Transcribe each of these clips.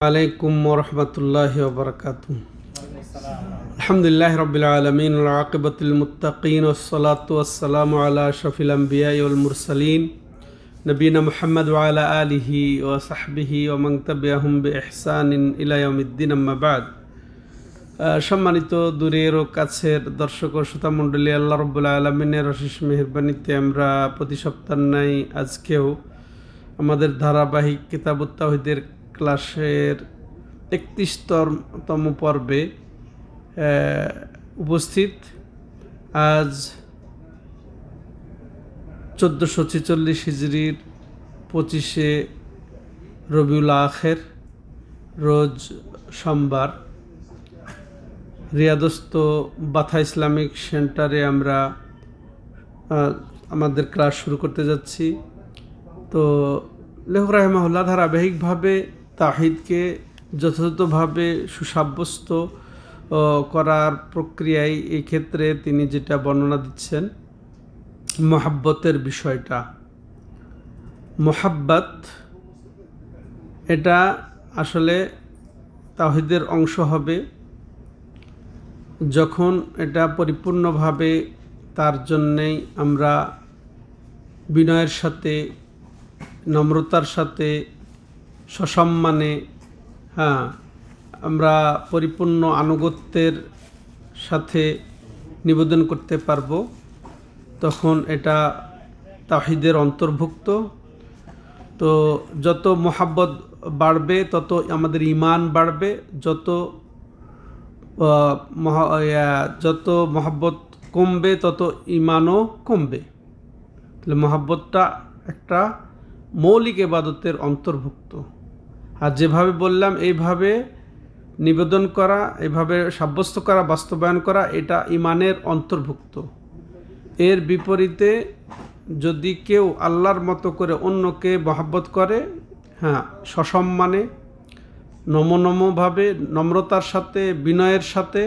আলাইকুম ওরহমতুল্লাহি ওবরাকাতুহু। আলহামদুলিল্লাহি রাব্বিল আলামিন ওয়াল আকিবাতুল মুত্তাকিন ওয়াসসালাতু ওয়াসসালামু আলা আশরাফিল আমবিয়াই ওয়াল মুরসালিন নবিয়িনা মুহাম্মদ ওয়া আলা আলিহি ওয়া সাহবিহি ওয়া মান তাবিআহুম বিইহসানিন ইলা ইয়াউমিদ্দিন, আম্মা বা'দ। সম্মানিত দূরের ও কাছের দর্শক ও শ্রোতা মণ্ডলী, আল্লাহ রাব্বুল আলামিনের অশেষ মেহেরবানিতে আমরা প্রতি সপ্তাহের ন্যায় আজকেও আমাদের ধারাবাহিক কিতাবুত তাওহীদের ক্লাসের 31তম পর্বে উপস্থিত। আজ 1446 হিজরির 25শে রবিউল আখের রোজ সোমবার রিয়াদস্থ বাথা ইসলামিক সেন্টারে আমরা আমাদের ক্লাস শুরু করতে যাচ্ছি। তো লেখক রাহিমাহুল্লাহ ধারাবাহিকভাবে তাওহীদকে যথাযথভাবে সুসাব্যস্ত করার প্রক্রিয়ায় এই ক্ষেত্রে তিনি যেটা বর্ণনা দিচ্ছেন, মহাব্বতের বিষয়টা। মহাব্বত এটা আসলে তাওহীদের অংশ হবে যখন এটা পরিপূর্ণভাবে তার জন্যেই আমরা বিনয়ের সাথে, নম্রতার সাথে, সসম্মানে, আমরা পরিপূর্ণ আনুগত্যের সাথে নিবেদন করতে পারবো, তখন এটা তাওহীদের অন্তর্ভুক্ত। তো যত মহাব্বত বাড়বে তত আমাদের ঈমান বাড়বে, যত মহাব্বত কমবে তত ঈমানও কমবে। তাহলে মহাব্বতটা একটা মৌলিক ইবাদতের অন্তর্ভুক্ত। আর যেভাবে বললাম এইভাবে নিবেদন করা, এইভাবে সাব্যস্ত করা, বাস্তবায়ন করা, এটা ঈমানের অন্তর্ভুক্ত। এর বিপরীতে যদি কেউ আল্লাহর মতো করে অন্যকে মহাব্বত করে, সসম্মানে, নমভাবে, নম্রতার সাথে, বিনয়ের সাথে,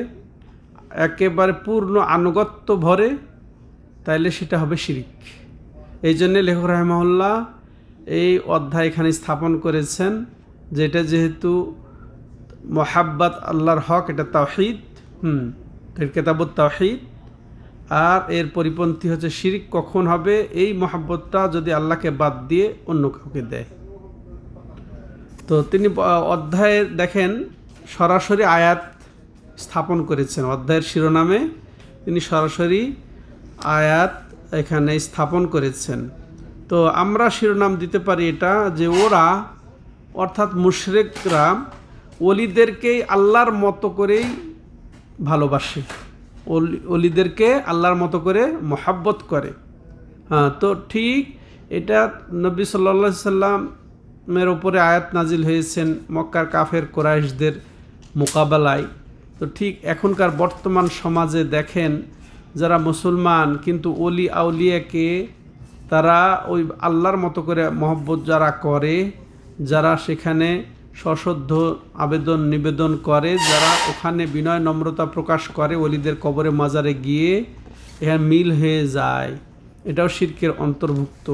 একেবারে পূর্ণ আনুগত্য ভরে, তাইলে সেটা হবে শিরিক। এই জন্যে লেখক রাহিমাহুল্লাহ এই অধ্যায় এখানে স্থাপন করেছেন, যেটা যেহেতু মহাব্বত আল্লাহর হক, এটা তাওহীদ, কিতাবুত তাওহীদ, আর এর পরিপন্থী হচ্ছে শিরিক। কখন হবে? এই মহাব্বতটা যদি আল্লাহকে বাদ দিয়ে অন্য কাউকে দেয়। তো তিনি অধ্যায়ের দেখেন সরাসরি আয়াত স্থাপন করেছেন। অধ্যায়ের শিরোনামে তিনি সরাসরি আয়াত এখানে স্থাপন করেছেন। তো আমরা শিরোনাম দিতে পারি এটা, যে ওরা অর্থাৎ মুশরিকরা ওলিদেরকেই আল্লাহর মতো করেই ভালোবাসে, ওলিদেরকে আল্লাহর মতো করে মহাব্বত করে। তো ঠিক এটা নবী সাল্লাল্লাহু আলাইহি সাল্লামের উপরে আয়াত নাজিল হয়েছেন মক্কার কাফের কুরাইশদের মোকাবেলায়। তো ঠিক এখনকার বর্তমান সমাজে দেখেন, যারা মুসলমান কিন্তু ওলি আউলিয়াকে তারা ওই আল্লাহর মতো করে মহব্বত যারা করে, যারা সেখানে সশ্রদ্ধ আবেদন নিবেদন করে, যারা ওখানে বিনয় নম্রতা প্রকাশ করে, ওলিদের কবরে মাজারে গিয়ে এখানে মিল হয়ে যায়, এটাও শিরকের অন্তর্ভুক্ত।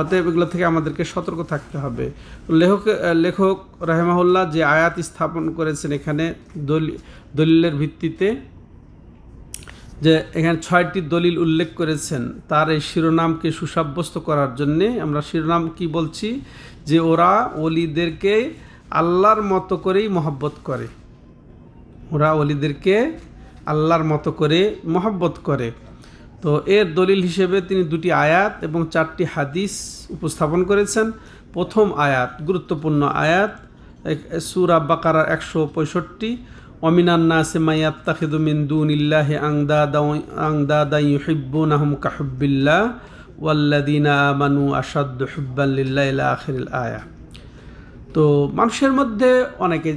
অতএব এগুলো থেকে আমাদেরকে সতর্ক থাকতে হবে। লেখক রাহিমাহুল্লাহ যে আয়াত স্থাপন করেছেন এখানে দলিলের ভিত্তিতে, যে এখানে 6টি দলিল উল্লেখ করেছেন, তার এই শিরোনামকে সুসাব্যস্ত করার জন্যে আমরা শিরোনাম কি বলছি, যে ওরা ওলিদেরকে আল্লাহর মতো করেই মহব্বত করে, ওরা ওলিদেরকে আল্লাহর মতো করে মহব্বত করে। তো এর দলিল হিসেবে তিনি 2টি আয়াত এবং 4টি হাদিস উপস্থাপন করেছেন। প্রথম আয়াত, গুরুত্বপূর্ণ আয়াত, সূরা বাকারার 165, ওয়ামিনান নাসি মান ইয়াত্তাখিযু মিন দুনিল্লাহি আনদাদান ইউহিব্বুনাহুম কাহুব্বিল্লাহ ওয়াল্লাযীনা আমানু আশাদ্দু হুব্বান লিল্লাহি ইলা আখিরিল আয়া। তো মানুষের মধ্যে অনেকে,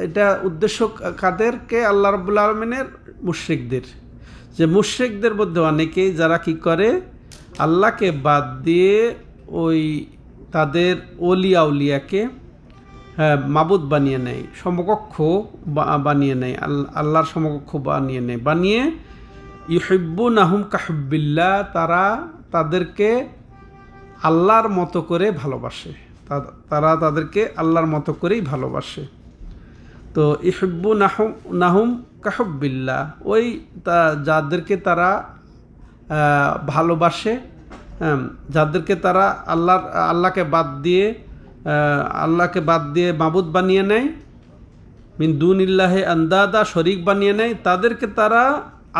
এটা উদ্দেশ্য কাদেরকে? আল্লাহ রাব্বুল আলামিনের মুশরিকদের। যে মুশরিকদের মধ্যে অনেকেই যারা কি করে, আল্লাহকে বাদ দিয়ে ওই তাদের ওলি আউলিয়াকে মাবুদ বানিয়ে নেয়, সমকক্ষ বানিয়ে নেয়, আল্লাহর সমকক্ষ বানিয়ে ইউহিব্বুনাহুম কাহুব্বিল্লাহ, তারা তাদেরকে আল্লাহর মতো করে ভালোবাসে, তারা তাদেরকে আল্লাহর মতো করেই ভালোবাসে। তো ইহিব্বু নাহুম কাহুব্বিল্লাহ, ওই যাদেরকে তারা ভালোবাসে, যাদেরকে তারা আল্লাহকে বাদ দিয়ে মাবুদ বানিয়ে নেয়, মিন দুনিল্লাহি আন্দাদা, শরীক বানিয়ে নেয়, তাদেরকে তারা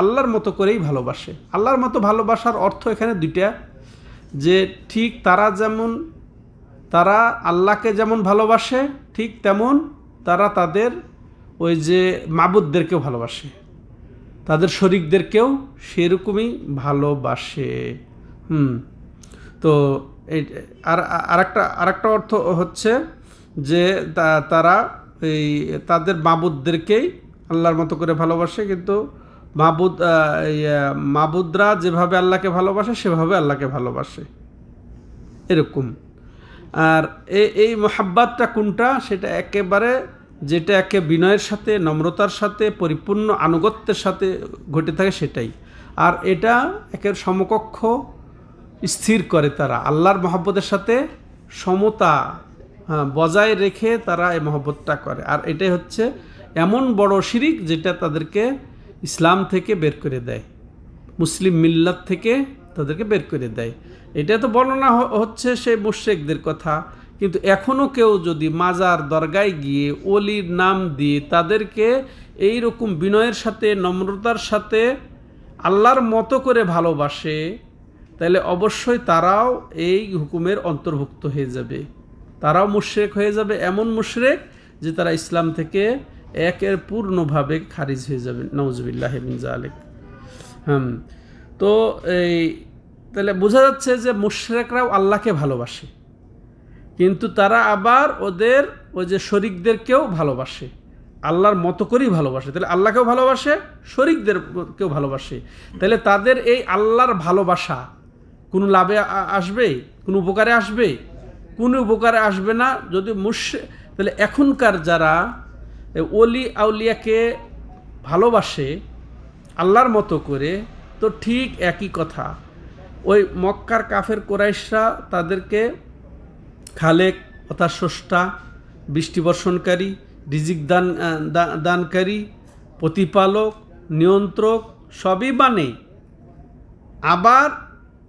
আল্লাহর মতো করেই ভালোবাসে। আল্লাহর মতো ভালোবাসার অর্থ এখানে দুইটা, যে ঠিক তারা আল্লাহকে যেমন ভালোবাসে, ঠিক তেমন তারা তাদের ওই যে মাবুদদেরকেও ভালোবাসে, তাদের শরীকদেরকেও সেরকমই ভালোবাসে। তো এই আরেকটা অর্থ হচ্ছে যে তারা তাদের মাবুদদেরকেই আল্লাহর মতো করে ভালোবাসে, কিন্তু মাবুদরা যেভাবে আল্লাহকে ভালোবাসে সেভাবে আল্লাহকে ভালোবাসে, এরকম। আর এই মোহাব্বতটা কোনটা, সেটা যেটা একে বিনয়ের সাথে, নম্রতার সাথে, পরিপূর্ণ আনুগত্যের সাথে ঘটে থাকে সেটাই। আর এটা একের সমকক্ষ স্থির করে, তারা আল্লাহর মহব্বতের সাথে সমতা বজায় রেখে তারা এই মহব্বতটা করে। আর এটাই হচ্ছে এমন বড় শিরিক যেটা তাদেরকে ইসলাম থেকে বের করে দেয়, মুসলিম মিল্লাত থেকে তাদেরকে বের করে দেয়। এটা তো বর্ণনা হচ্ছে সেই মুশরিকদের কথা, কিন্তু এখনও কেউ যদি মাজার দরগায় গিয়ে ওলির নাম দিয়ে তাদেরকে এই রকম বিনয়ের সাথে, নম্রতার সাথে আল্লাহর মতো করে ভালোবাসে, তাহলে অবশ্যই তারাও এই হুকুমের অন্তর্ভুক্ত হয়ে যাবে, তারাও মুশরিক হয়ে যাবে, এমন মুশরিক যে তারা ইসলাম থেকে একের পূর্ণভাবে খারিজ হয়ে যাবে, নাউজুবিল্লাহি মিন যালিক। তো তাহলে বোঝা যাচ্ছে যে মুশরিকরাও আল্লাহকে ভালোবাসে, কিন্তু তারা আবার ওই যে শরীকদেরকেও ভালোবাসে, আল্লাহর মতো করেই ভালোবাসে। তাহলে আল্লাহকেও ভালোবাসে, শরীকদেরকেও ভালোবাসে। তাহলে তাদের এই আল্লাহর ভালোবাসা কোনো লাভে আসবে, কোনো উপকারে আসবে? কোনো উপকারে আসবে না যদি তাহলে এখনকার যারা ওলি আউলিয়াকে ভালোবাসে আল্লাহর মতো করে, তো ঠিক একই কথা ওই মক্কার কাফের কুরাইশরা তাদেরকে খালেক অর্থাৎ স্রষ্টা, বৃষ্টি বর্ষণকারী, রিজিক দানকারী, প্রতিপালক, নিয়ন্ত্রক সবই মানে। আবার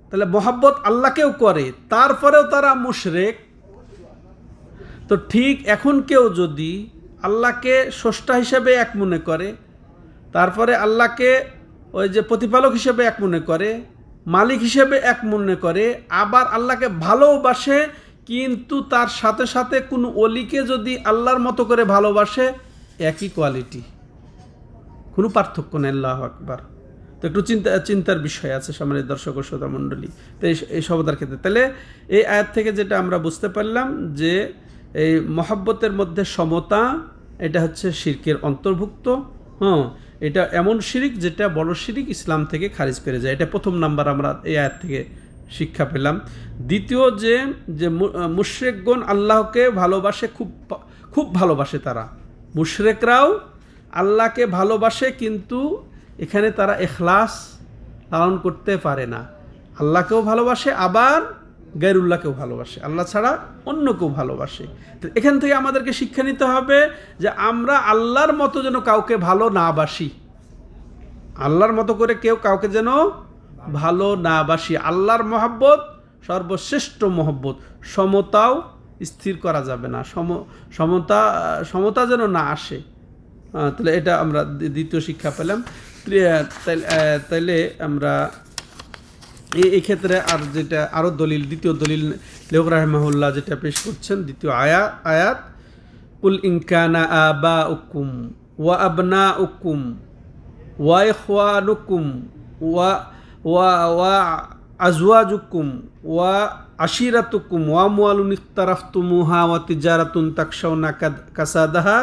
তাহলে মহব্বত আল্লাহকেও করে, তারপরেও তারা মুশরিক। তো ঠিক এখন কেউ যদি আল্লাহকে স্রষ্টা হিসেবে এক মনে করে, তারপরে আল্লাহকে ওই যে প্রতিপালক হিসেবে এক মনে করে, মালিক হিসেবে এক মনে করে, আবার আল্লাহকে ভালোবাসে, কিন্তু তার সাথে সাথে কোনো অলিকে যদি আল্লাহর মতো করে ভালোবাসে, একই কোয়ালিটি, কোনো পার্থক্য নেই। আল্লাহু আকবার। তো একটু চিন্তার বিষয় আছে সম্মানিত দর্শক ও শ্রোতা মণ্ডলী। তো এই সবদার ক্ষেত্রে তাহলে এই আয়াত থেকে যেটা আমরা বুঝতে পারলাম যে এই মহব্বতের মধ্যে সমতা, এটা হচ্ছে শিরকের অন্তর্ভুক্ত। এটা এমন শিরিক যেটা বড় শিরিক, ইসলাম থেকে খারিজ করে যায়। এটা প্রথম নাম্বার আমরা এই আয়াত থেকে শিক্ষা পেলাম। দ্বিতীয় যে মুশরিকগণ আল্লাহকে ভালোবাসে, খুব ভালোবাসে তারা, মুশরিকরাও আল্লাহকে ভালোবাসে, কিন্তু এখানে তারা ইখলাস লালন করতে পারে না। আল্লাহকেও ভালোবাসে, আবার গায়রুল্লাহকেও ভালোবাসে, আল্লাহ ছাড়া অন্যকেও ভালোবাসে। তো এখান থেকে আমাদেরকে শিক্ষা নিতে হবে যে আমরা আল্লাহর মতো যেন কাউকে ভালো না বাসি, আল্লাহর মতো করে কেউ কাউকে যেন ভালো না বাসি। আল্লাহর মহব্বত সর্বশ্রেষ্ঠ মহব্বত, সমতাও স্থির করা যাবে না, সমতা যেন না আসে। তাহলে এটা আমরা দ্বিতীয় শিক্ষা পেলাম। তাইলে আমরা এই ক্ষেত্রে আর যেটা আরও দ্বিতীয় দলিল লেখক রাহিমাহুল্লাহ যেটা পেশ করছেন, দ্বিতীয় আয়াত, কুল ইন কানা আবাউকুম ওয়া আবনাউকুম ওয়া ইখওয়ানুকুম ওয়া আজওয়াজুকুম ওয়া আশিরাতুকুম ওয়া আমওয়ালুন ইকতারাফতুমুহা ওয়া তিজারাতুন তাকশাউনা কাসাদাহা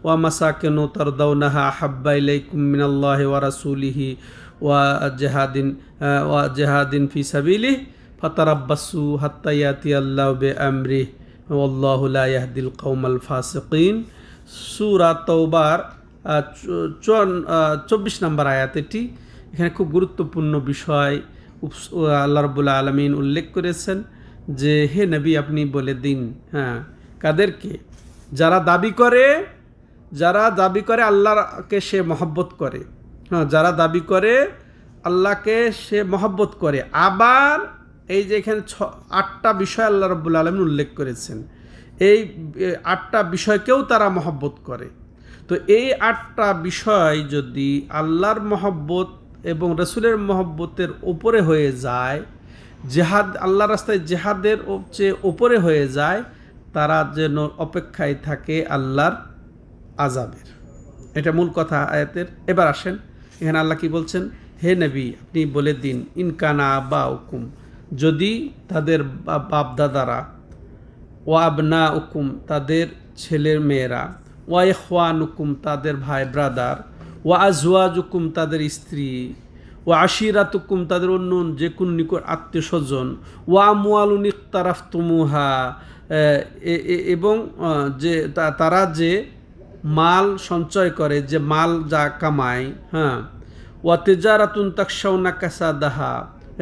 ওয়া মাসাকিনু তারদাউনাহা আহাব্বা ইলাইকুম মিনাল্লাহি ওয়া রাসূলিহি ওয়া জিহাদিন ফি সাবিলিহি ফাতারাব্বাসু হাত্তা ইয়াতিয়াল্লাহু বিআমরিহি ওয়াল্লাহু লা ইয়াহদিল কওমাল ফাসিকিন। সূরা তাওবার 24 নম্বর আয়াত। এখানে খুব গুরুত্বপূর্ণ বিষয় আল্লাহ রাব্বুল আলামিন উল্লেখ করেছেন যে হে নবী আপনি বলে দিন, হ্যাঁ কাদেরকে? যারা দাবি করে আল্লাহকে সে মহব্বত করে, হ্যাঁ যারা দাবি করে আল্লাহকে সে মহব্বত করে। আবার এই যে এখানে 8টা বিষয় আল্লাহ রাব্বুল আলামিন উল্লেখ করেছেন, এই 8টা বিষয়কেও তারা মহব্বত করে। তো এই 8টা বিষয় যদি আল্লাহর মহব্বত এবং রসুলের মহব্বতের উপরে হয়ে যায়, জেহাদ আল্লাহর রাস্তায় জেহাদের চেয়ে উপরে হয়ে যায়, তারা যেন অপেক্ষায় থাকে আল্লাহর আযাবের। এটা মূল কথা আয়াতের। এবার আসেন এখানে আল্লাহ কি বলছেন, হে নবী আপনি বলে দিন, ইনকানা আবা উকুম, যদি তাদের বাপদাদারা, ও আবনা উকুম তাদের ছেলের মেয়েরা, ওয়া ইখওয়ানুকুম তাদের ভাই ব্রাদার, ওয়া আজওয়াজুকুম তাদের স্ত্রী, ও আশিরাতুকুম তাদের অন্য যে কোন নিকট আত্মীয় স্বজন, ওয়া আমওয়ালুন ইকতারাফতুমুহা এবং যে তারা যে মাল সঞ্চয় করে, যে মাল যা কামায়, হ্যাঁ, ওয়া তিজারাতুন তাকশাউনা কাসাদাহা,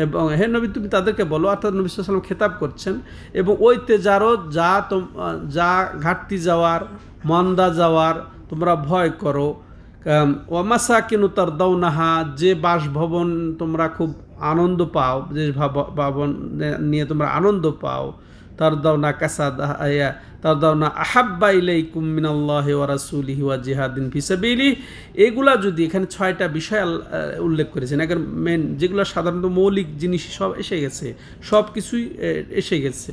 এবং হে নবী তুমি তাদেরকে বলো, অর্থাৎ নবী সাল্লাল্লাহু আলাইহি ওয়াসাল্লাম খেতাব করছেন, এবং ওই তেজারত যা ঘাটতি যাওয়ার, মন্দা যাওয়ার তোমরা ভয় করো, ওয়ামাসাকিনু তারদাউনাহা যে বাসভবন তোমরা খুব আনন্দ পাও, যে ভবন নিয়ে তোমরা আনন্দ পাও, তারদাউনা কাসাদাহা তারদাউনা আহাব্বা ইলাইকুম মিনাল্লাহি ওয়া রাসূলিহি ওয়া জিহাদিন ফি সাবিলিহি, এগুলা যদি এখানে 6টা বিষয় উল্লেখ করেছেন, এখানে মেন যেগুলো সাধারণত মৌলিক জিনিস সব এসে গেছে, সব কিছুই এসে গেছে।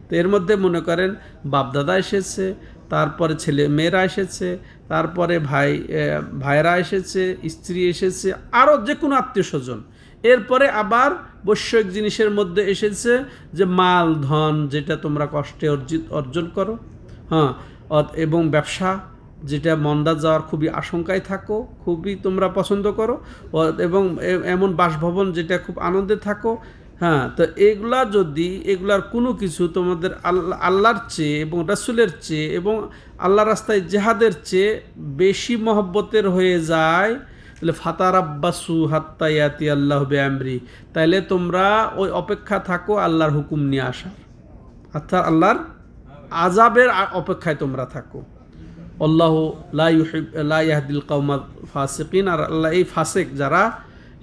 তো এর মধ্যে মনে করেন বাপদাদা এসেছে, তারপরে ছেলে মেয়েরা এসেছে, তারপরে ভাইরা এসেছে, স্ত্রী এসেছে, আরও যে কোনো আত্মীয় স্বজন। এরপরে আবার বৈষয়িক জিনিসের মধ্যে এসেছে যে মাল ধন যেটা তোমরা কষ্টে অর্জন করো, হ্যাঁ, এবং ব্যবসা যেটা মন্দা যাওয়ার খুবই আশঙ্কায় থাকো, খুবই তোমরা পছন্দ করো, এবং এমন বাসভবন যেটা খুব আনন্দে থাকো, হ্যাঁ। তো এগুলার কোনো কিছু তোমাদের আল্লাহর চেয়ে এবং রাসূলের চেয়ে এবং আল্লাহ রাস্তায় জেহাদের চেয়ে বেশি মহব্বতের হয়ে যায়, তাহলে ফাতারাব্বাসু হাত্তা ইয়াতি আল্লাহু বিআমরি, তাইলে তোমরা ওই অপেক্ষা থাকো আল্লাহর হুকুম নিয়ে আসার, অর্থাৎ আল্লাহর আযাবের অপেক্ষায় তোমরা থাকো। আল্লাহু লা ইয়াহদিল কওমাল ফাসিকিন, আর আল্লাহ এই ফাসিক যারা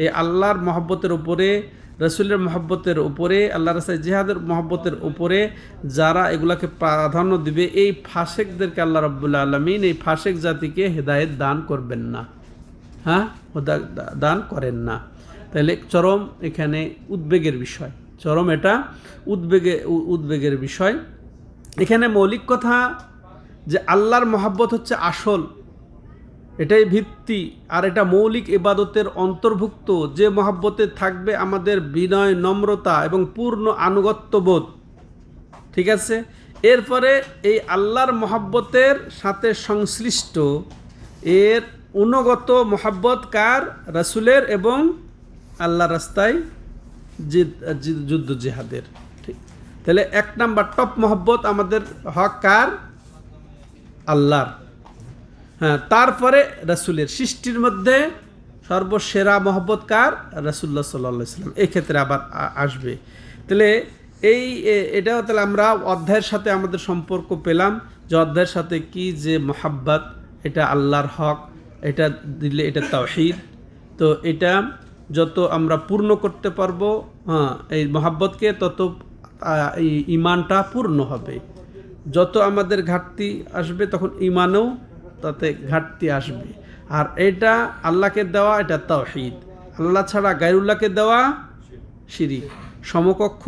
এই আল্লাহর মহব্বতের উপরে, রসুলের মহব্বতের উপরে, আল্লাহ রাস্তায় জিহাদের মহব্বতের উপরে যারা এগুলাকে প্রাধান্য দিবে, এই ফাসিকদেরকে আল্লাহ রাব্বুল আলামিন এই ফাসিক জাতিকে হেদায়েত দান করবেন না, হ্যাঁ দান করেন না। তাহলে চরম এখানে উদ্বেগের বিষয়, চরম এটা উদ্বেগের বিষয়। এখানে মৌলিক কথা যে আল্লাহর মহব্বত হচ্ছে আসল, এটাই ভিত্তি, আর এটা মৌলিক ইবাদতের অন্তর্ভুক্ত, যে মহব্বতে থাকবে আমাদের বিনয়, নম্রতা এবং পূর্ণ আনুগত্যবোধ, ঠিক আছে। এরপরে এই আল্লাহর মহব্বতের সাথে সংশ্লিষ্ট এর অনুগত মহব্বত কার? রাসূলের এবং আল্লাহ রাস্তায় যুদ্ধ জিহাদের, ঠিক। তাহলে 1 নাম্বার টপ মহব্বত আমাদের হক কার? আল্লাহর, হ্যাঁ। তারপরে রাসূলের, সৃষ্টির মধ্যে সর্বসেরা মহব্বত কার? রাসূলুল্লাহ সাল্লাল্লাহু আলাইহি ওয়াসাল্লাম। এই ক্ষেত্রে আবার আসবে। তাহলে এটাও তাহলে আমরা অধ্যায়ের সাথে আমাদের সম্পর্ক পেলাম, যে অধ্যায়ের সাথে কি যে মহাব্বত, এটা আল্লাহর হক, এটা দিলে এটা তাওহীদ। তো এটা যত আমরা পূর্ণ করতে পারবো, হ্যাঁ, এই মহাব্বতকে, তত এই ঈমানটা পূর্ণ হবে। যত আমাদের ঘাটতি আসবে তখন ঈমানেও তাতে ঘাটতি আসবে। আর এটা আল্লাহকে দেওয়া, এটা তাওহীদ। আল্লাহ ছাড়া গায়রুল্লাহকে দেওয়া শিরিক, সমকক্ষ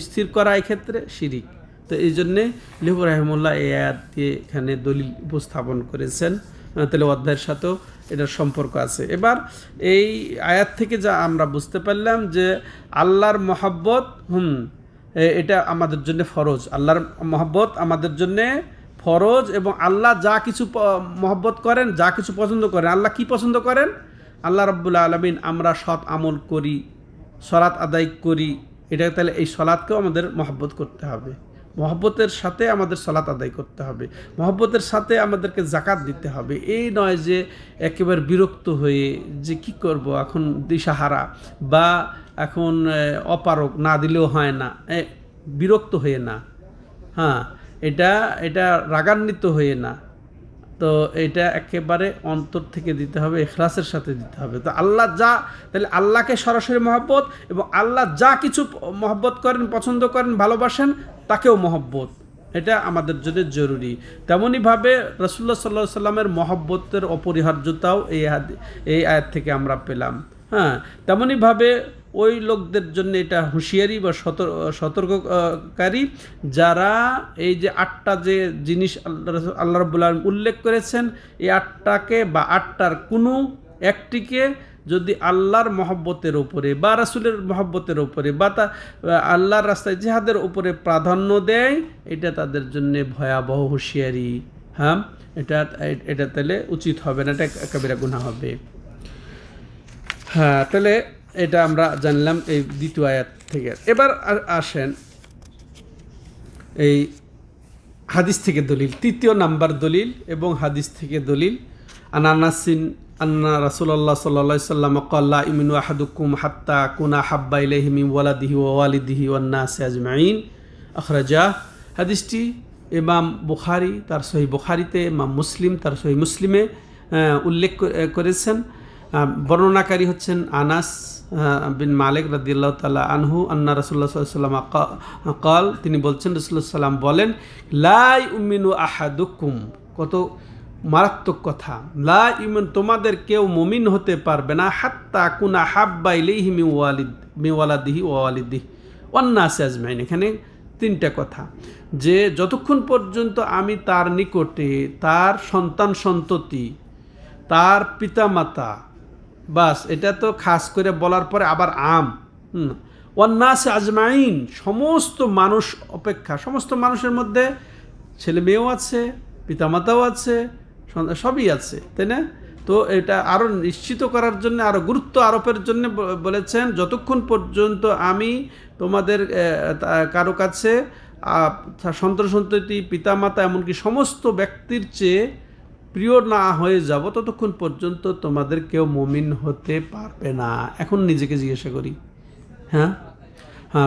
স্থির করা এক্ষেত্রে শিরিক। তো এই জন্যে লিহু রাহিমাহুল্লাহ এই আয়াত দিয়ে এখানে দলিল উপস্থাপন করেছেন। তাহলে অধ্যায়ের সাথেও এটার সম্পর্ক আছে। এবার এই আয়াত থেকে যা আমরা বুঝতে পারলাম যে আল্লাহর মহব্বত, এটা আমাদের জন্য ফরজ। আল্লাহর মহব্বত আমাদের জন্য ফরজ, এবং আল্লাহ যা কিছু মহব্বত করেন, যা কিছু পছন্দ করেন। আল্লাহ কি পছন্দ করেন? আল্লাহ রাব্বুল আলামিন আমরা সৎ আমল করি, সালাত আদায় করি, এটা তাহলে এই সালাতকেও আমাদের মহব্বত করতে হবে, মহব্বতের সাথে আমাদের সালাত আদায় করতে হবে, মহব্বতের সাথে আমাদেরকে জাকাত দিতে হবে। এই নয় যে একেবারে বিরক্ত হয়ে যে কি করব এখন, দিশাহারা বা এখন অপারক, না দিলেও হয় না, বিরক্ত হয়ে না, হ্যাঁ, এটা এটা রাগান্বিত হয়ে না, তো এটা একেবারে অন্তর থেকে দিতে হবে, ইখলাসের সাথে দিতে হবে। তো আল্লাহ তাহলে আল্লাহকে সরাসরি মহব্বত, এবং আল্লাহ যা কিছু মহব্বত করেন, পছন্দ করেন, ভালোবাসেন, তাকেও মহব্বত, এটা আমাদের জন্য জরুরি। তেমনইভাবে রাসূলুল্লাহ সাল্লাল্লাহু আলাইহি সাল্লামের মহব্বতের অপরিহার্যতাও এই আয়াত থেকে আমরা পেলাম। হ্যাঁ, তেমনইভাবে ওই লোকদের জন্য এটা হুঁশিয়ারি বা সতর্ককারী, যারা এই যে 8টা যে জিনিস আল্লাহ রাব্বুল আলামিন উল্লেখ করেছেন, এই 8টাকে বা 8টার কোনো একটিকে যদি আল্লাহর মহব্বতের উপরে বা রাসূলের মহব্বতের উপরে বা আল্লাহর রাস্তায় জিহাদের উপরে প্রাধান্য দেয়, এটা তাদের জন্য ভয়াবহ হুঁশিয়ারি। হ্যাঁ, এটা তাহলে উচিত হবে না, এটা কাবিরা গুনাহ হবে। হ্যাঁ, তাহলে এটা আমরা জানলাম এই দ্বিতীয় আয়াত থেকে। এবার আসেন এই হাদিস থেকে দলিল, তৃতীয় নাম্বার দলিল এবং হাদিস থেকে দলিল। আনানাসিন আন্না রাসূলুল্লাহ সাল্লাল্লাহু আলাইহি ওয়াসাল্লাম ক্বালা ইমিনু আহাদুকুম হাত্তা কুনা হাব্বা ইলাইহি মিন ওয়ালাদিহি ওয়া ওয়ালিদিহি ওয়ান নাসি আজমাইন, আখরাজা। হাদিসটি ইমাম বুখারী তার সহিহ বুখারীতে, ইমাম মুসলিম তার সহিহ মুসলিমে উল্লেখ করেছেন। বর্ণনাকারী হচ্ছেন আনাস বিন মালিক রাদিয়াল্লাহু তাআলা আনহু, আন্না রাসূলুল্লাহ সাল্লাল্লাহু আলাইহি ওয়াসাল্লাম ক্বাল, তিনি বলছেন, রাসূলুল্লাহ সাল্লাম বলেন, লা ইউমিনু আহাদুকুম, কত মারাত্মক কথা, লা ইউমিন, তোমাদের কেউ মুমিন হতে পারবে না, হাত্তা কুনা হাব্বা ইলাইহি মিন ওয়ালাদিহি ওয়া ওয়ালিদিহি ওয়ান নাসি আজমাইন। এখানে 3টা কথা, যে যতক্ষণ পর্যন্ত আমি তার নিকটে, তার সন্তান সন্ততি, তার পিতামাতা, বাস এটা তো খাস করে বলার পরে আবার ওয়ান নাসি আজমাইন, সমস্ত মানুষ অপেক্ষা, সমস্ত মানুষের মধ্যে ছেলে মেয়েও আছে, পিতামাতাও আছে, সবই আছে, তাই না? তো এটা আরও নিশ্চিত করার জন্য, আরও গুরুত্ব আরোপের জন্য বলেছেন, যতক্ষণ পর্যন্ত আমি তোমাদের কারো কাছে সন্তান সন্ততি, পিতামাতা, এমনকি সমস্ত ব্যক্তির চেয়ে প্রিয় না হয়ে যাব, ততক্ষণ পর্যন্ত তোমাদের কেউ মুমিন হতে পারবে না। এখন নিজেকে জিজ্ঞাসা করি, হ্যাঁ,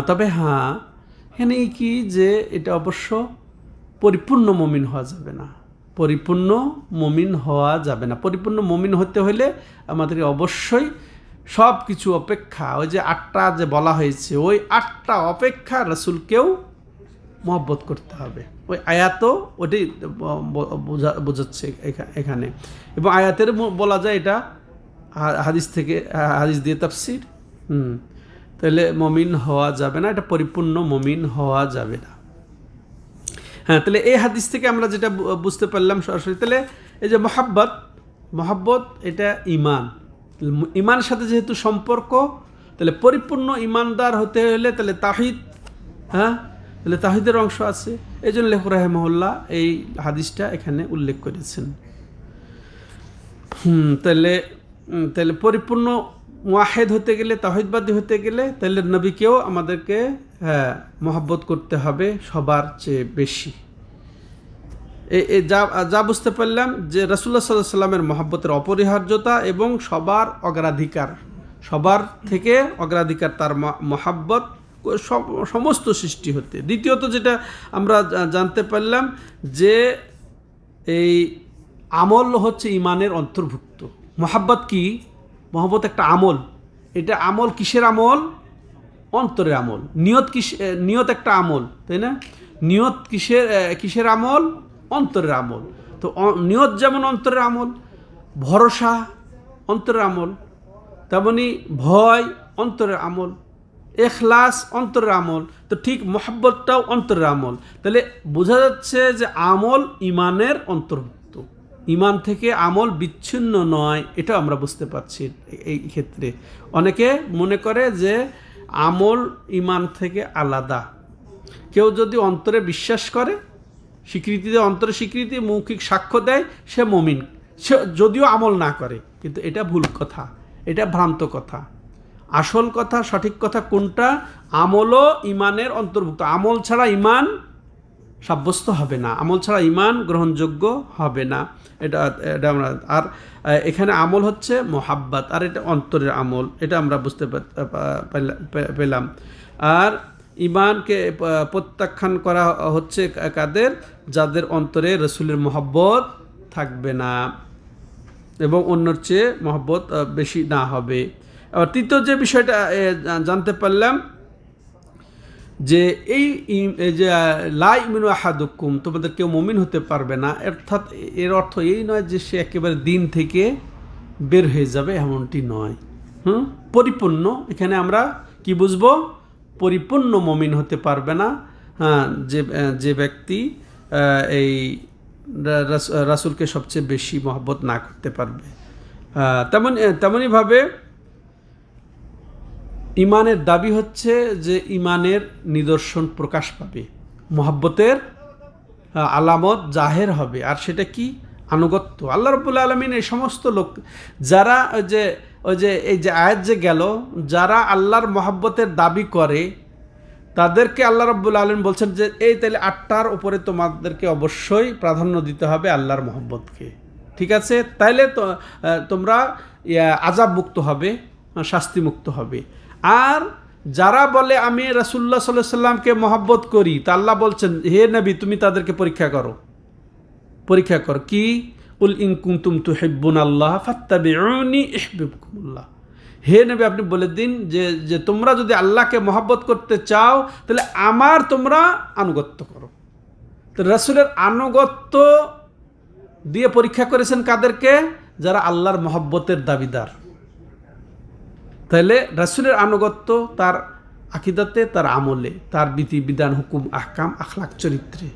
তবে এখানে কি, যে এটা অবশ্য পরিপূর্ণ মুমিন হওয়া যাবে না, পরিপূর্ণ মুমিন হওয়া যাবে না। পরিপূর্ণ মুমিন হতে হলে আমাদেরকে অবশ্যই সব কিছু অপেক্ষা, ওই যে 8টা যে বলা হয়েছে, ওই 8টা অপেক্ষা রাসূলকেও মহব্বত করতে হবে। ওই আয়াতও ওটাই বোঝাচ্ছে এখানে, এবং আয়াতের বলা যায় এটা হাদিস থেকে, হাদিস দিয়ে তাফসীর। তাহলে মুমিন হওয়া যাবে না, এটা পরিপূর্ণ মুমিন হওয়া যাবে না। হ্যাঁ, তাহলে এই হাদিস থেকে আমরা যেটা বুঝতে পারলাম সরাসরি, তাহলে এই যে মহব্বত এটা ইমানের সাথে যেহেতু সম্পর্ক, তাহলে পরিপূর্ণ ইমানদার হতে হলে তাহলে তাওহীদ, তাহলে তাওহীদের অংশ আছে। এই জন্য লেখক রাহিমাহুল্লাহ এই হাদিসটা এখানে উল্লেখ করেছেন। তাহলে পরিপূর্ণ মুয়াহিদ হতে গেলে, তাওহীদবাদী হতে গেলে, তাহলে নবীকেও আমাদেরকে মহব্বত করতে হবে সবার চেয়ে বেশি। যা বুঝতে পারলাম যে রাসূলুল্লাহ সাল্লাল্লাহু আলাইহি ওয়াসাল্লামের মহব্বতের অপরিহার্যতা এবং সবার অগ্রাধিকার, সবার থেকে অগ্রাধিকার তার মহব্বত সমস্ত সৃষ্টি হতে। দ্বিতীয়ত যেটা আমরা জানতে পারলাম যে এই আমল হচ্ছে ইমানের অন্তর্ভুক্ত। মহব্বত কি? মহব্বত একটা আমল। এটা আমল কিসের আমল? অন্তরের আমল। নিয়ত একটা আমল, তাই না? নিয়ত কিসের আমল? অন্তরের আমল। তো নিয়ত যেমন অন্তরের আমল, ভরসা অন্তরের আমল, তেমনি ভয় অন্তরের আমল, ইখলাস অন্তরের আমল। তো ঠিক মহব্বতটাও অন্তরের আমল। তাহলে বোঝা যাচ্ছে যে আমল ইমানের অন্তর্ভুক্ত, ইমান থেকে আমল বিচ্ছিন্ন নয়, এটা আমরা বুঝতে পারছি। এই ক্ষেত্রে অনেকে মনে করে যে আমল ইমান থেকে আলাদা। কেউ যদি অন্তরে বিশ্বাস করে, স্বীকৃতি দেয়, অন্তরে স্বীকৃতি, মৌখিক সাক্ষ্য দেয়, সে মুমিন, সে যদিও আমল না করে। কিন্তু এটা ভুল কথা, এটা ভ্রান্ত কথা। আসল কথা, সঠিক কথা কোনটা? আমলও ইমানের অন্তর্ভুক্ত। আমল ছাড়া ইমান সাব্যস্ত হবে না, আমল ছাড়া ইমান গ্রহণযোগ্য হবে না। এটা আমরা, আর এখানে আমল হচ্ছে মোহাব্বত, আর এটা অন্তরের আমল, এটা আমরা বুঝতে পেলাম। আর ইমানকে প্রত্যাখ্যান করা হচ্ছে কাদের? যাদের অন্তরে রসুলের মহব্বত থাকবে না এবং অন্যর চেয়ে মহব্বত বেশি না হবে। আবার তৃতীয় যে বিষয়টা জানতে পারলাম যে এই যে লা ইউমিনু আহাদুকুম, তোমাদের কেউ মুমিন হতে পারবে না, অর্থাৎ এর অর্থ এই নয় যে সে একেবারে দিন থেকে বের হয়ে যাবে, এমনটি নয়। পরিপূর্ণ, এখানে আমরা কি বুঝবো? পরিপূর্ণ মুমিন হতে পারবে না যে ব্যক্তি এই রাসূলকে সবচেয়ে বেশি মহব্বত না করতে পারবে। তেমনইভাবে ইমানের দাবি হচ্ছে যে ইমানের নিদর্শন প্রকাশ পাবে, মহব্বতের আলামত জাহের হবে। আর সেটা কি? আনুগত্য। আল্লাহ রাব্বুল আলামিন এই সমস্ত লোক যারা ওই যে এই যে আয়াত যে গেল, যারা আল্লাহর মহব্বতের দাবি করে তাদেরকে আল্লাহ রাব্বুল আলামিন বলছেন যে এই তাহলে 8টার উপরে তোমাদেরকে অবশ্যই প্রাধান্য দিতে হবে আল্লাহর মহব্বতকে। ঠিক আছে? তাইলে তো তোমরা আযাব মুক্ত হবে, শাস্তি মুক্ত হবে। আর যারা বলে আমি রাসূলুল্লাহ সাল্লাল্লাহু আলাইহি ওয়াসাল্লামকে মহব্বত করি, তা আল্লাহ বলছেন হে নবী তুমি তাদেরকে পরীক্ষা করো। কি? কুল ইন কুনতুম তুহিব্বুনাল্লাহ ফাত্তাবিউনি ইউহিব্বুকুমুল্লাহ। হে নবী আপনি বলে দিন যে তোমরা যদি আল্লাহকে মহব্বত করতে চাও তাহলে আমার তোমরা আনুগত্য করো। তো রাসূলের আনুগত্য দিয়ে পরীক্ষা করেছেন কাদেরকে? যারা আল্লাহর মহব্বতের দাবিদার। তাহলে রাসূলের আনুগত্য তার আকীদাতে, তার আমলে, তার বিধিবিধান, হুকুম, আহকাম, আখলাক, চরিত্রে।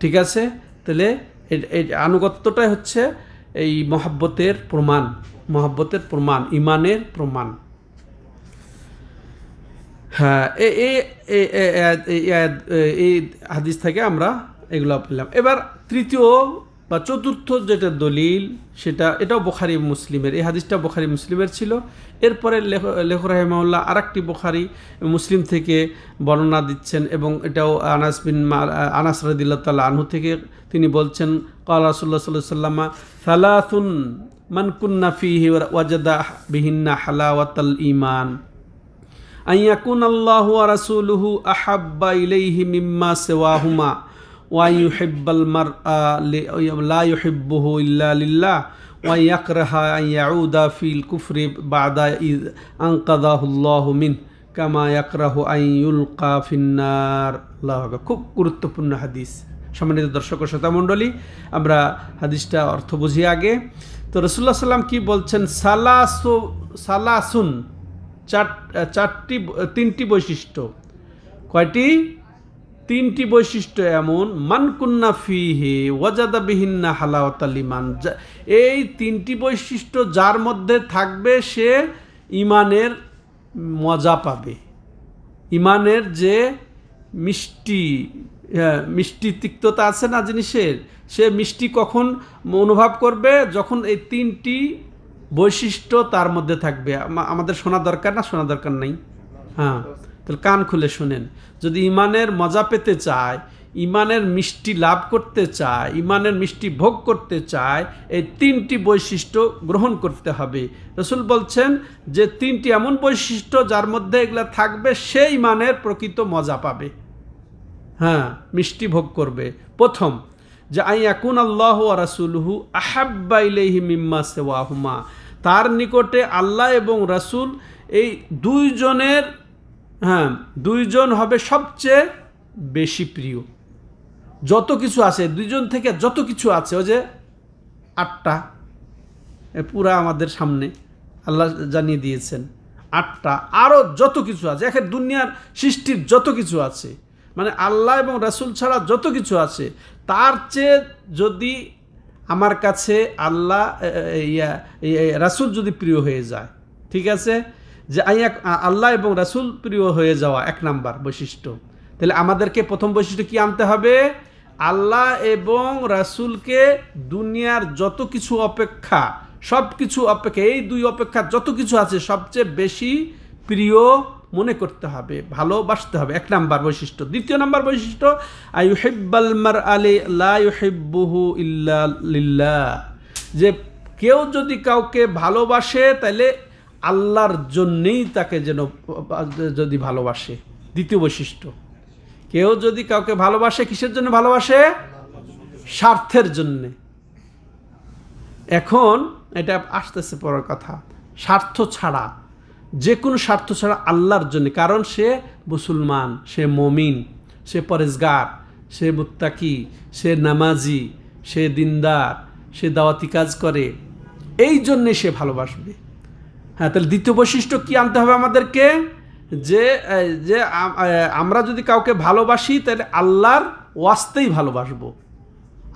ঠিক আছে? তাহলে এই আনুগত্যটাই হচ্ছে এই মহব্বতের প্রমাণ, ইমানের প্রমাণ। হ্যাঁ, এই হাদিস থেকে আমরা এগুলো পেলাম। এবার তৃতীয় বা চতুর্থ যেটা দলিল, এটাও বুখারী মুসলিমের, এই হাদিসটা বুখারী মুসলিমের ছিল। এরপরে লেখক রাহিমাহুল্লাহ আরেকটি বুখারী মুসলিম থেকে বর্ণনা দিচ্ছেন এবং এটাও আনাস রাদিয়াল্লাহু তাআলা আনহু থেকে তিনি বলছেন ক্বালা রাসূলুল্লাহ সাল্লাল্লাহু আলাইহি ওয়াসাল্লাম সালাসুন মান কুন্না ফীহি ওয়াজাদা বিহিন্না হালাওয়াতাল ঈমান আন ইয়াকুনাল্লাহু ওয়া রাসূলুহু আহাব্বা ইলাইহি মিম্মা সিওয়াহুমা ওয়া ইউহিব্বাল মারআ লা ইউহিব্বুহু ইল্লা লিল্লাহ ওয়া ইয়াকরাহা আন ইয়াউদা ফিল কুফরি বা'দা ইয আনকাযাহুল্লাহু মিন কামা ইয়াকরাহু আন ইউলকা ফিন্নার। আল্লাহু আকবার। খুব গুরুত্বপূর্ণ হাদিস। সম্মানিত দর্শক ও শ্রোতা মণ্ডলী, আমরা হাদিসটা অর্থ বুঝি আগে। তো রাসূলুল্লাহ সাল্লাম কি বলছেন? সালাসুন, তিনটি বৈশিষ্ট্য। কয়টি? তিনটি বৈশিষ্ট্য এমন, মান কুন্না ফিহি ওয়াজাদা বিহিন্না হালাওয়াতাল ঈমান, এই তিনটি বৈশিষ্ট্য যার মধ্যে থাকবে সে ঈমানের মজা পাবে। ঈমানের যে মিষ্টি তিক্ততা আছে না জিনিসের, সে মিষ্টি কখন অনুভব করবে? যখন এই তিনটি বৈশিষ্ট্য তার মধ্যে থাকবে। আমাদের শোনা দরকার না? শোনা দরকার নেই? হ্যাঁ, তাহলে কান খুলে শুনেন। যদি ঈমানের মজা পেতে চায়, ঈমানের মিষ্টি লাভ করতে চায়, ঈমানের মিষ্টি ভোগ করতে চায়, এই তিনটি বৈশিষ্ট্য গ্রহণ করতে হবে। রাসূল বলছেন যে তিনটি এমন বৈশিষ্ট্য যার মধ্যে এগুলা থাকবে সে ঈমানের প্রকৃত মজা পাবে, হ্যাঁ, মিষ্টি ভোগ করবে। প্রথম, যে আন ইয়াকুনাল্লাহু ওয়া রাসূলুহু আহাব্বা ইলাইহি মিম্মা সিওয়াহুমা, তার নিকটে আল্লাহ এবং রাসূল এই দুইজন হবে সবচেয়ে বেশি প্রিয়। যত কিছু আছে, দুইজন থেকে যত কিছু আছে, ওই যে 8টা পুরা আমাদের সামনে আল্লাহ জানিয়ে দিয়েছেন, 8টা আরও যত কিছু আছে, এখানে দুনিয়ার সৃষ্টির যত কিছু আছে, মানে আল্লাহ এবং রাসূল ছাড়া যত কিছু আছে, তার চেয়ে যদি আমার কাছে রাসূল যদি প্রিয় হয়ে যায়, ঠিক আছে, যে আল্লাহ এবং রাসূল প্রিয় হয়ে যাওয়া 1 নাম্বার বৈশিষ্ট্য। তাহলে আমাদেরকে প্রথম বৈশিষ্ট্য কি আনতে হবে? আল্লাহ এবং রাসূলকে দুনিয়ার যত কিছু অপেক্ষা, সব কিছু অপেক্ষা, এই দুই অপেক্ষা যত কিছু আছে সবচেয়ে বেশি প্রিয় মনে করতে হবে, ভালোবাসতে হবে, 1 নাম্বার বৈশিষ্ট্য। দ্বিতীয় নাম্বার বৈশিষ্ট্য, আইয়ুহিব্বাল মারআ লা ইউহিব্বুহু ইল্লা লিল্লাহ, যে কেউ যদি কাউকে ভালোবাসে তাহলে আল্লাহর জন্যেই তাকে যেন যদি ভালোবাসে, দ্বিতীয় বৈশিষ্ট্য। কেউ যদি কাউকে ভালোবাসে, কিসের জন্য ভালোবাসে? স্বার্থের জন্যে। এখন এটা আসতেছে পরের কথা, স্বার্থ ছাড়া, যে কোনো স্বার্থ ছাড়া আল্লাহর জন্য, কারণ সে মুসলমান, সে মমিন, সে পরেজগার, সে মুত্তাকি, সে নামাজি, সে দিনদার, সে দাওয়াতি কাজ করে, এই জন্যে সে ভালোবাসবে। হ্যাঁ, তাহলে দ্বিতীয় বৈশিষ্ট্য কি আনতে হবে আমাদেরকে? যে যে আমরা যদি কাউকে ভালোবাসি তাহলে আল্লাহর ওয়াস্তেই ভালোবাসবো,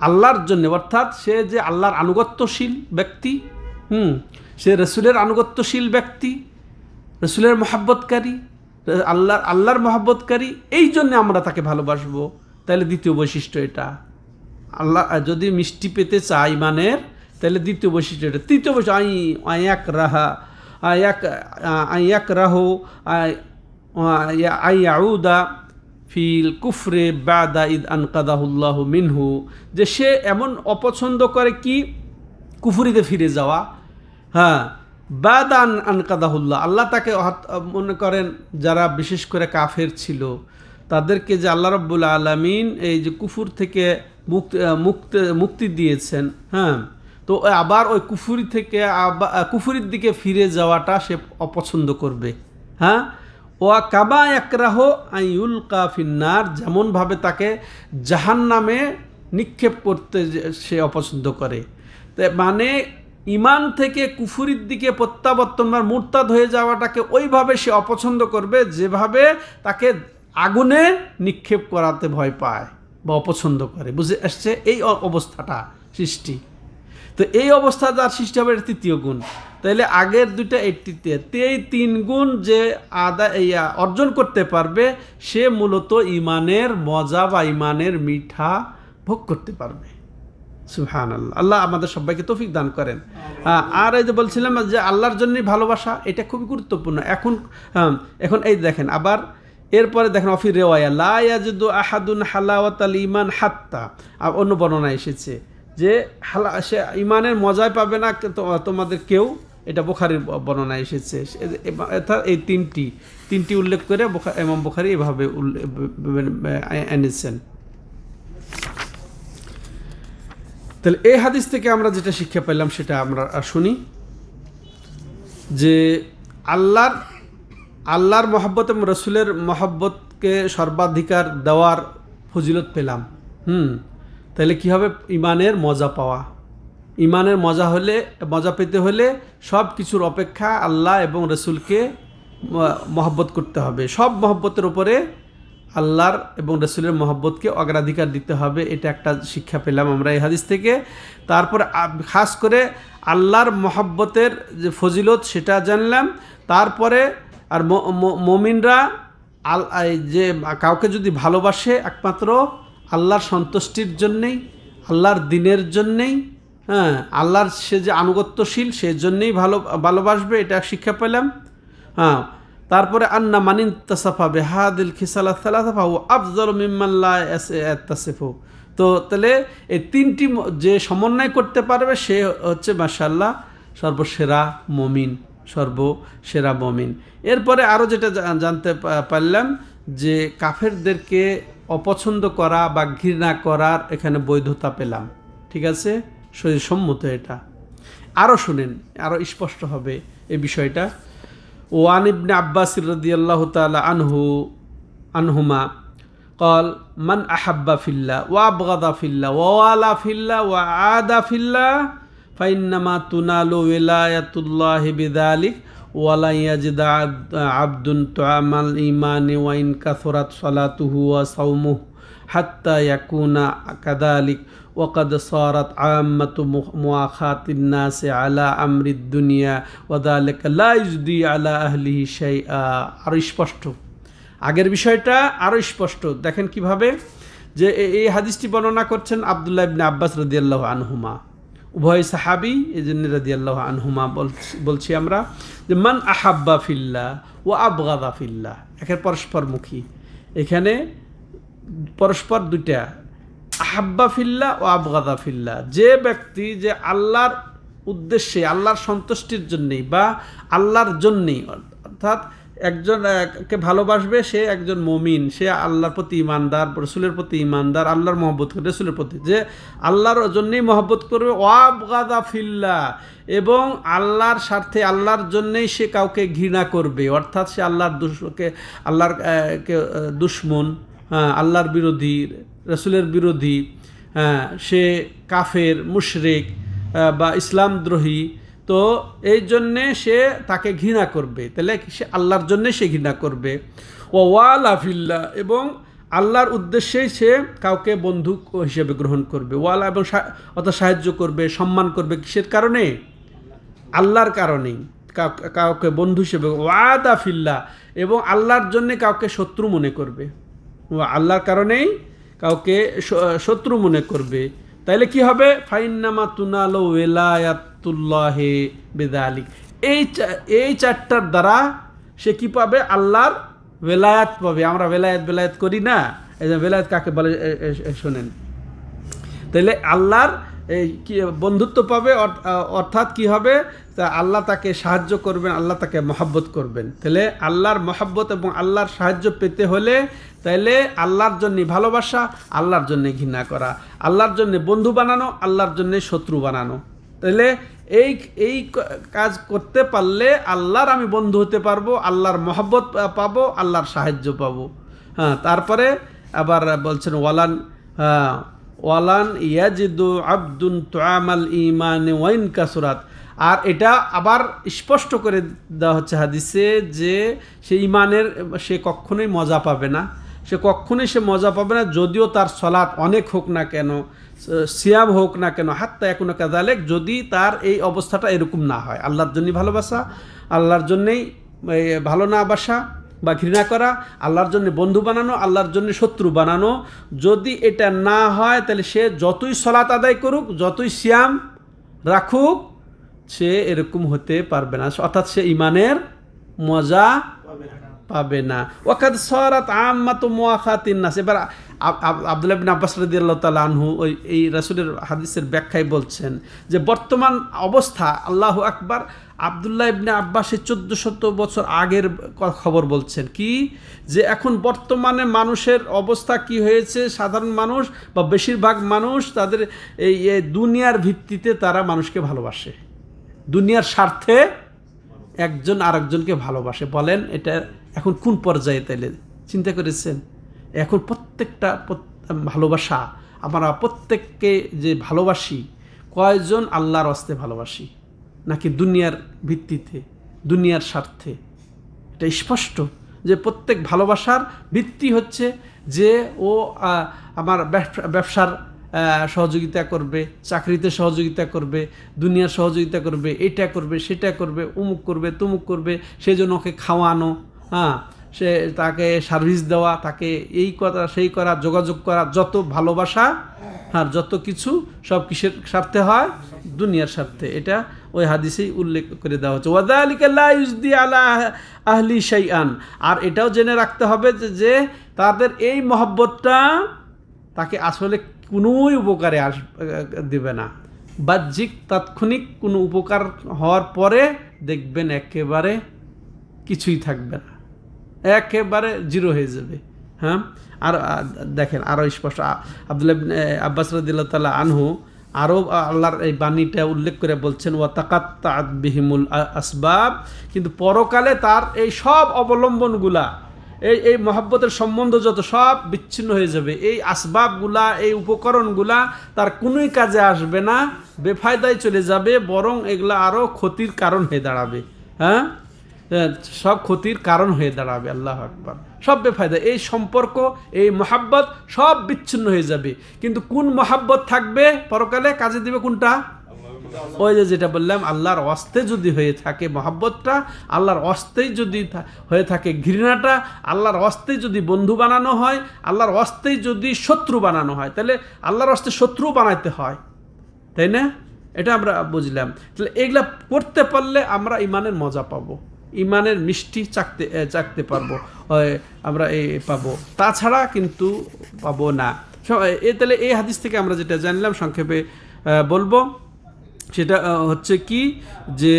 আল্লাহর জন্য, অর্থাৎ সে যে আল্লাহর আনুগত্যশীল ব্যক্তি, সে রসুলের আনুগত্যশীল ব্যক্তি, রসুলের মহাব্বতকারী, আল্লাহর মহাব্বতকারী, এই জন্য আমরা তাকে ভালোবাসবো। তাহলে দ্বিতীয় বৈশিষ্ট্য এটা। আল্লাহ যদি মিষ্টি পেতে চায় ইমানের, তাহলে দ্বিতীয় বৈশিষ্ট্য এটা। তৃতীয় বৈশিষ্ট্য আইয়াউদা ফিল কুফরে বাদা ইদ আনকাদাহুল্লাহ মিনহু, যে সে এমন অপছন্দ করে কি কুফরিতে ফিরে যাওয়া। হ্যাঁ, বাদা আনকাদাহুল্লাহ, আল্লাহ তাকে মনে করেন যারা বিশেষ করে কাফের ছিল তাদেরকে যে আল্লাহ রাব্বুল আলামিন এই যে কুফুর থেকে মুক্তি দিয়েছেন, হ্যাঁ, তো আবার ওই কুফুরি থেকে কুফুরির দিকে ফিরে যাওয়াটা সে অপছন্দ করবে। হ্যাঁ, ওয়া কাবা একরাহ আইউলকা ফিন্নার, যেমনভাবে তাকে জাহান্নামে নিক্ষেপ করতে সে অপছন্দ করে। মানে ইমান থেকে কুফুরির দিকে প্রত্যাবর্তন বা মুরতাদ হয়ে যাওয়াটাকে ওইভাবে সে অপছন্দ করবে যেভাবে তাকে আগুনে নিক্ষেপ করাতে ভয় পায় বা অপছন্দ করে। বুঝে আসছে এই অবস্থাটা সৃষ্টি। তো এই অবস্থা যার সৃষ্টি হবে, এটা তৃতীয় গুণ। তাইলে আগের দুইটা এইটিতে, এই তিন গুণ যে অর্জন করতে পারবে, সে মূলত ইমানের মজা বা ইমানের মিঠা ভোগ করতে পারবে। সুবহানাল্লাহ, আল্লাহ আমাদের সবাইকে তৌফিক দান করেন। আর এই যে বলছিলাম যে আল্লাহর জন্যই ভালোবাসা, এটা খুবই গুরুত্বপূর্ণ। এখন এই দেখেন, আবার এরপরে দেখেন অফি রেওয়ায়া লা ইয়াজিদু আহাদুন হালাওয়াতাল ঈমান হাত্তা, অন্য বর্ণনা এসেছে যে সে ইমানের মজায় পাবে না তোমাদের কেউ, এটা বুখারীর বর্ণনা এসেছে। অর্থাৎ এই তিনটি উল্লেখ করে ইমাম বুখারী এভাবে এনেছেন। তাহলে এই হাদিস থেকে আমরা যেটা শিক্ষা পেলাম সেটা আমরা শুনি, যে আল্লাহর মহব্বত এবং রসুলের মহব্বতকে সর্বাধিকার দেওয়ার ফজিলত পেলাম। তাহলে কি হবে? ইমানের মজা পাওয়া। ইমানের মজা পেতে হলে সব কিছুর অপেক্ষা আল্লাহ এবং রসুলকে মহব্বত করতে হবে। সব মহব্বতের উপরে আল্লাহর এবং রসুলের মহব্বতকে অগ্রাধিকার দিতে হবে। এটা একটা শিক্ষা পেলাম আমরা এই হাদিস থেকে। তারপরে খাস করে আল্লাহর মহব্বতের যে ফজিলত সেটা জানলাম। তারপরে আর মুমিনরা যে কাউকে যদি ভালোবাসে একমাত্র আল্লাহর সন্তুষ্টির জন্যেই, আল্লাহর দিনের জন্যেই, হ্যাঁ, আল্লাহর সে যে আনুগত্যশীল সেই জন্যেই ভালোবাসবে, এটা শিক্ষা পেলাম। হ্যাঁ, তারপরে আন্না মানিন তাসাফা বেহাদিল খিসালা সালাফা ও আফজল মিম্মাল্লা তাসিফু। তো তাহলে এই তিনটি যে সমন্বয় করতে পারবে সে হচ্ছে মাশাআল্লাহ সর্বসেরা মমিন। এরপরে আরও যেটা জানতে পারলাম যে কাফেরদেরকে অপছন্দ করা বা ঘৃণা করার এখানে বৈধতা পেলাম। ঠিক আছে, শরীরসম্মত এটা। আরও শুনেন, আরও স্পষ্ট হবে এই বিষয়টা। ওয়ান ইবনে আব্বাস রাদিয়াল্লাহু তাআলা আনহুমা قال من أحب في الله وأبغض في الله ووالى في الله وعاد في الله فإنما تنال ولاية الله بذلك ولا يجد عبد طعم الإيمان وإن كثرت صلاته وصومه حتى يكون كذلك وقد صارت عامة مؤاخاة الناس على أمر الدنيا وذلك لا يجدي على أهله شيئا। আর স্পষ্ট আগের বিষয়টা আরও স্পষ্ট দেখেন কিভাবে, যে এই হাদিসটি বর্ণনা করছেন আব্দুল্লাহ ইবনে আব্বাস রাদিয়াল্লাহু আনহুমা, উভয় সাহাবী, এই জন্য রাদিয়াল্লাহু আনহুমা বলছি আমরা, যে মান আহাব্বা ফিল্লাহ ও আবগাদা ফিল্লাহ, একের পরস্পরমুখী। এখানে পরস্পর দুইটা, আহাব্বা ফিল্লাহ ও আবগাদা ফিল্লাহ। যে ব্যক্তি যে আল্লাহর উদ্দেশ্যে, আল্লাহর সন্তুষ্টির জন্যেই বা আল্লাহর জন্যেই, অর্থাৎ একজন কে ভালোবাসবে, সে একজন মুমিন, সে আল্লাহর প্রতি ঈমানদার, রসুলের প্রতি ঈমানদার, আল্লাহর মহব্বত করবে, রসুলের প্রতি, যে আল্লাহর জন্যই মহব্বত করবে। ওয়াবগাদা ফিল্লাহ, এবং আল্লাহর স্বার্থে, আল্লাহর জন্যই সে কাউকে ঘৃণা করবে, অর্থাৎ সে আল্লাহর আল্লাহর দুশমন, আল্লাহর বিরোধী, রসুলের বিরোধী, সে কাফের, মুশরিক বা ইসলামদ্রোহী, তো এই জন্যে সে তাকে ঘৃণা করবে। তাহলে সে আল্লাহর জন্যে সে ঘৃণা করবে। ওয়ালা ফিল্লাহ, এবং আল্লাহর উদ্দেশ্যেই সে কাউকে বন্ধু হিসেবে গ্রহণ করবে। ওয়ালা, এবং অর্থাৎ সাহায্য করবে, সম্মান করবে, কিসের কারণে? আল্লাহর কারণেই কাউকে বন্ধু হিসেবে। ওয়াদা ফিল্লাহ, এবং আল্লাহর জন্যে কাউকে শত্রু মনে করবে, আল্লাহর কারণেই কাউকে শত্রু মনে করবে। তাইলে কি হবে? ফাইন্নামা তুনালো ওয়েলায়াতুল্লাহে বিযালিক, এই চারটার দ্বারা সে কি পাবে? আল্লাহর ওয়েলায়াত পাবে। আমরা বেলায়াত করি না, এই যে বেলায়াত কাকে বলে শোনেন। তাইলে আল্লাহর কি বন্ধুত্ব পাবে, অর্থাৎ কি হবে? তা আল্লাহ তাকে সাহায্য করবেন, আল্লাহ তাকে মহব্বত করবেন। তাহলে আল্লাহর মহব্বত এবং আল্লাহর সাহায্য পেতে হলে তাইলে আল্লাহর জন্য ভালোবাসা, আল্লাহর জন্য ঘৃণা করা, আল্লাহর জন্য বন্ধু বানানো, আল্লাহর জন্য শত্রু বানানো। তাহলে এই কাজ করতে পারলে আল্লাহর আমি বন্ধু হতে পারবো, আল্লাহর মহব্বত পাবো, আল্লাহর সাহায্য পাবো। তারপরে আবার বলছেন ওয়ালান ইয়াজিদু আবদুন তুআমাল ঈমান ওয়াইন কাসুরাত। আর এটা আবার স্পষ্ট করে দেওয়া হচ্ছে হাদিসে যে সে ঈমানের সে কখনোই মজা পাবে না, সে মজা পাবে না, যদিও তার সলাৎ অনেক হোক না কেন, সিয়াম হোক না কেন, হাত্তা একুনা কাযালিক, যদি তার এই অবস্থাটা এরকম না হয়। আল্লাহর জন্যই ভালোবাসা, আল্লাহর জন্যই ভালো না বাসা বা ঘৃণা করা, আল্লাহর জন্য বন্ধু বানানো, আল্লাহর জন্য শত্রু বানানো, যদি এটা না হয় তাহলে সে যতই সলাত আদায় করুক, যতই সিয়াম রাখুক, সে এরকম হতে পারবে না, অর্থাৎ সে ঈমানের মজা পাবে না। ওয়াকাদ সারাত আম্মাতু মুআখাতিন নাস। এবার আব্দুল্লাহ ইবনে আব্বাস রাদিয়াল্লাহু তাআলা আনহু এই রাসূলের হাদিসের ব্যাখ্যায় বলছেন যে বর্তমান অবস্থা, আল্লাহু আকবার, আব্দুল্লাহ ইবনে আব্বাসের 1400 বছর আগের খবর বলছেন কি, যে এখন বর্তমানে মানুষের অবস্থা কি হয়েছে, সাধারণ মানুষ বা বেশিরভাগ মানুষ তাদের এই দুনিয়ার ভিত্তিতে তারা মানুষকে ভালোবাসে, দুনিয়ার স্বার্থে একজন আরেকজনকে ভালোবাসে। বলেন এটা এখন কোন পর্যায়ে? তাইলে চিন্তা করেছেন? এখন প্রত্যেকটা ভালোবাসা, আমরা প্রত্যেককে যে ভালোবাসি, কয়জন আল্লাহর হস্তে ভালোবাসি, নাকি দুনিয়ার ভিত্তিতে, দুনিয়ার স্বার্থে? এটা স্পষ্ট যে প্রত্যেক ভালোবাসার ভিত্তি হচ্ছে যে ও আমার ব্যবসার সহযোগিতা করবে, চাকরিতে সহযোগিতা করবে, দুনিয়ার সহযোগিতা করবে, এটা করবে, সেটা করবে, অমুক করবে, তমুক করবে, সেই জন্য ওকে খাওয়ানো, সে তাকে সার্ভিস দেওয়া, তাকে এই করা সেই করা, যোগাযোগ করা, যত ভালোবাসা আর যত কিছু সব কিসের স্বার্থে হয়? দুনিয়ার স্বার্থে। এটা ওই হাদিসেই উল্লেখ করে দেওয়া হচ্ছে। ওয়াযালিকা লা ইউজদি আলা আহলি শাইআন। আর এটাও জেনে রাখতে হবে যে তাদের এই মহব্বতটা তাকে আসলে কোনোই উপকারে দেবে না। বাহ্যিক তাৎক্ষণিক কোনো উপকার হওয়ার পরে দেখবেন একেবারে কিছুই থাকবে না, একেবারে জিরো হয়ে যাবে। আর দেখেন আরও স্পষ্ট, আব্দুল্লাহ ইবনে আব্বাস রাদিয়াল্লাহু তাআলা আনহু আরও আল্লাহর এই বাণীটা উল্লেখ করে বলছেন ওয়া তাকাত্তাআত বিহিমুল আসবাব, কিন্তু পরকালে তার এই সব অবলম্বনগুলা, এই মহব্বতের সম্বন্ধ যত সব বিচ্ছিন্ন হয়ে যাবে। এই আসবাবগুলা, এই উপকরণগুলা তার কোনোই কাজে আসবে না, বেফায়দায় চলে যাবে, বরং এগুলা আরও ক্ষতির কারণ হয়ে দাঁড়াবে। সব ক্ষতির কারণ হয়ে দাঁড়াবে। আল্লাহু আকবার। সব বেফায়দা, এই সম্পর্ক, এই মহাব্বত সব বিচ্ছিন্ন হয়ে যাবে। কিন্তু কোন মহাব্বত থাকবে পরকালে, কাজে দিবে কোনটা? ওই যেটা বললাম, আল্লাহর ওয়াস্তে যদি হয়ে থাকে মহাব্বতটা, আল্লাহর ওয়াস্তেই যদি হয়ে থাকে ঘৃণাটা, আল্লাহর ওয়াস্তেই যদি বন্ধু বানানো হয়, আল্লাহর ওয়াস্তেই যদি শত্রু বানানো হয়, তাহলে আল্লাহর ওয়াস্তে শত্রু বানাইতে হয়, তাই না? এটা আমরা বুঝলাম। তাহলে এগুলা করতে পারলে আমরা ইমানের মজা পাবো, ইমানের মিষ্টি চাকতে পারবো, আমরা পাবো, তাছাড়া কিন্তু পাবো না। তাহলে এই হাদিস থেকে আমরা যেটা জানলাম, সংক্ষেপে বলবো, সেটা হচ্ছে কি যে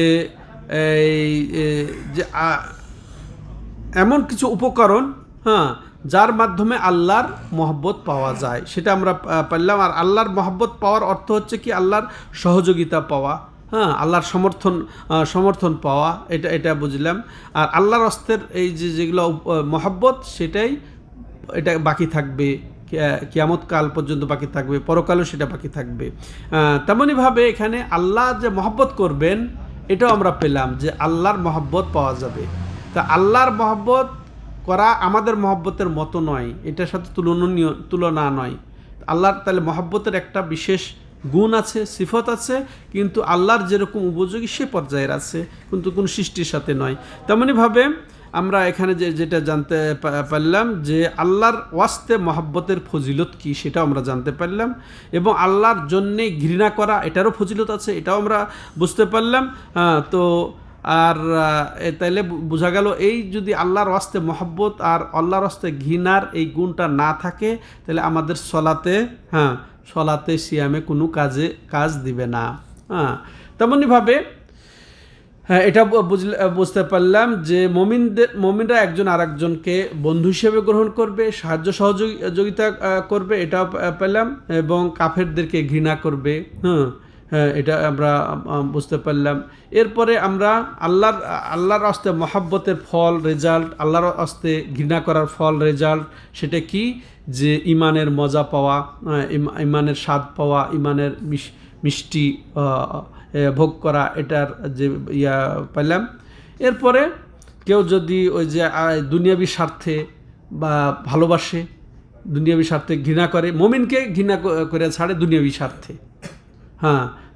এমন কিছু উপকরণ, হ্যাঁ, যার মাধ্যমে আল্লাহর মহব্বত পাওয়া যায়, সেটা আমরা পারলাম। আর আল্লাহর মহব্বত পাওয়ার অর্থ হচ্ছে কি আল্লাহর সহযোগিতা পাওয়া, হ্যাঁ, আল্লাহর সমর্থন পাওয়া, এটা বুঝলাম। আর আল্লাহর হস্তের এই যেগুলো মহব্বত, সেটাই এটা বাকি থাকবে, কিয়ামত কাল পর্যন্ত বাকি থাকবে, পরকালেও সেটা বাকি থাকবে। তেমনইভাবে এখানে আল্লাহ যে মহব্বত করবেন, এটাও আমরা পেলাম যে আল্লাহর মহব্বত পাওয়া যাবে। তা আল্লাহর মহব্বত করা আমাদের মহব্বতের মতো নয়, এটার সাথে তুলনা নয়। আল্লাহর তাহলে মহব্বতের একটা বিশেষ গুণ আছে, সিফত আছে, কিন্তু আল্লাহর যেরকম উপযোগী সে পর্যায়ের আছে, কিন্তু কোনো সৃষ্টির সাথে নয়। তেমনইভাবে আমরা এখানে যেটা জানতে পারলাম যে আল্লাহর ওয়াস্তে মহব্বতের ফজিলত কি, সেটাও আমরা জানতে পারলাম। এবং আল্লাহর জন্যে ঘৃণা করা, এটারও ফজিলত আছে, এটাও আমরা বুঝতে পারলাম। তো আর তাইলে বোঝা গেল, এই যদি আল্লাহর ওয়াস্তে মহব্বত আর আল্লাহর ওয়াস্তে ঘৃণার এই গুণটা না থাকে, তাহলে আমাদের সলাতে সিয়ামে কোনো কাজ দিবে না। তেমনইভাবে এটা বুঝতে পারলাম যে মমিনরা একজন আরেকজনকে বন্ধু হিসেবে গ্রহণ করবে, সাহায্য সহযোগিতা করবে, এটাও পেলাম। এবং কাফেরদেরকে ঘৃণা করবে, এটা আমরা বুঝতে পারলাম। এরপরে আমরা আল্লাহর হস্তে মহাব্বতের ফল রেজাল্ট, আল্লাহর হস্তে ঘৃণা করার ফল রেজাল্ট, সেটা কি যে ইমানের মজা পাওয়া, ইমানের স্বাদ পাওয়া, ইমানের মিষ্টি ভোগ করা, এটার যে পেলাম। এরপরে কেউ যদি ওই যে দুনিয়াবি স্বার্থে বা ভালোবাসে, দুনিয়াবি স্বার্থে ঘৃণা করে, মুমিনকে ঘৃণা করে ছাড়ে দুনিয়াবি স্বার্থে,